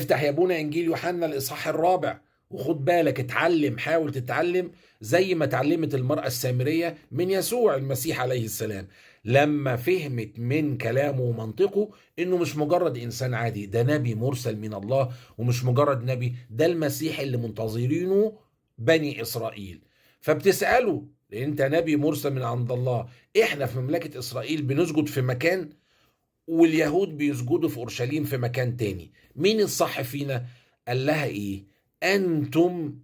افتح يا ابونا انجيل يوحنا الاصحاح الرابع، وخد بالك اتعلم، حاول تتعلم زي ما اتعلمت المرأة السامرية من يسوع المسيح عليه السلام، لما فهمت من كلامه ومنطقه انه مش مجرد انسان عادي، ده نبي مرسل من الله، ومش مجرد نبي، ده المسيح اللي منتظرينه بني اسرائيل. فبتسأله انت نبي مرسل من عند الله، احنا في مملكة اسرائيل بنسجد في مكان، واليهود بيسجدوا في اورشليم في مكان تاني، مين الصح فينا؟ قال لها ايه؟ انتم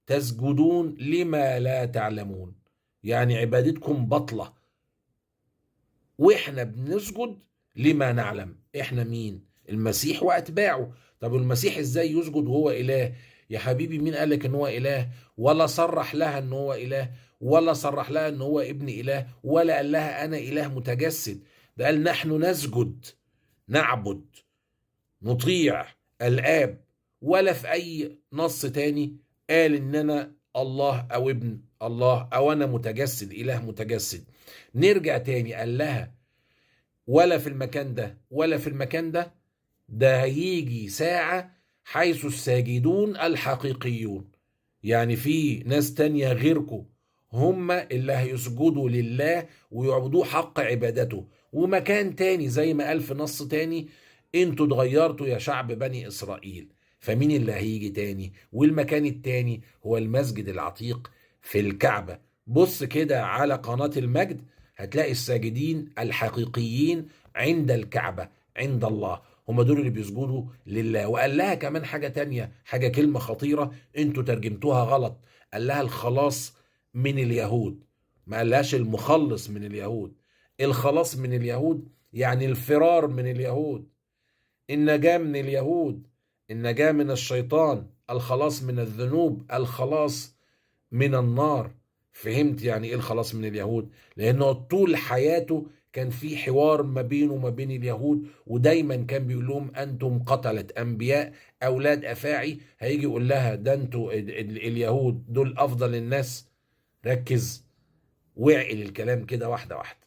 تسجدون لما لا تعلمون، يعني عبادتكم بطلة، واحنا بنسجد لما نعلم. احنا مين؟ المسيح واتباعه. طب المسيح ازاي يسجد وهو اله؟ يا حبيبي مين قالك ان هو اله؟ ولا صرح لها ان هو اله، ولا صرح لها ان هو ابن اله، ولا قال لها انا اله متجسد. ده قال نحن نسجد، نعبد، نطيع الآب. ولا في أي نص تاني قال إن أنا الله أو ابن الله أو أنا متجسد، إله متجسد. نرجع تاني، قال لها ولا في المكان ده ولا في المكان ده، ده هيجي ساعة حيث الساجدون الحقيقيون، يعني في ناس تانية غيركم هم اللي هيسجدوا لله ويعبدوه حق عبادته. ومكان تاني زي ما قال في نص تاني، انتوا اتغيرتوا يا شعب بني اسرائيل. فمين اللي هيجي تاني؟ والمكان التاني هو المسجد العتيق في الكعبة. بص كده على قناة المجد، هتلاقي الساجدين الحقيقيين عند الكعبة، عند الله، هم دول اللي بيسجدوا لله. وقال لها كمان حاجة تانية، حاجة كلمة خطيرة انتوا ترجمتوها غلط، قال لها الخلاص من اليهود، ما قالهاش المخلص من اليهود. الخلاص من اليهود يعني الفرار من اليهود، النجاة من اليهود، النجاة من الشيطان، الخلاص من الذنوب، الخلاص من النار. فهمت يعني ايه الخلاص من اليهود؟ لانه طول حياته كان في حوار ما بينه وما بين اليهود، ودايما كان بيقول لهم انتم قتلة انبياء اولاد افاعي. هيجي يقول لها ده انتوا اليهود دول افضل الناس. ركز واعقل الكلام كده واحدة واحدة.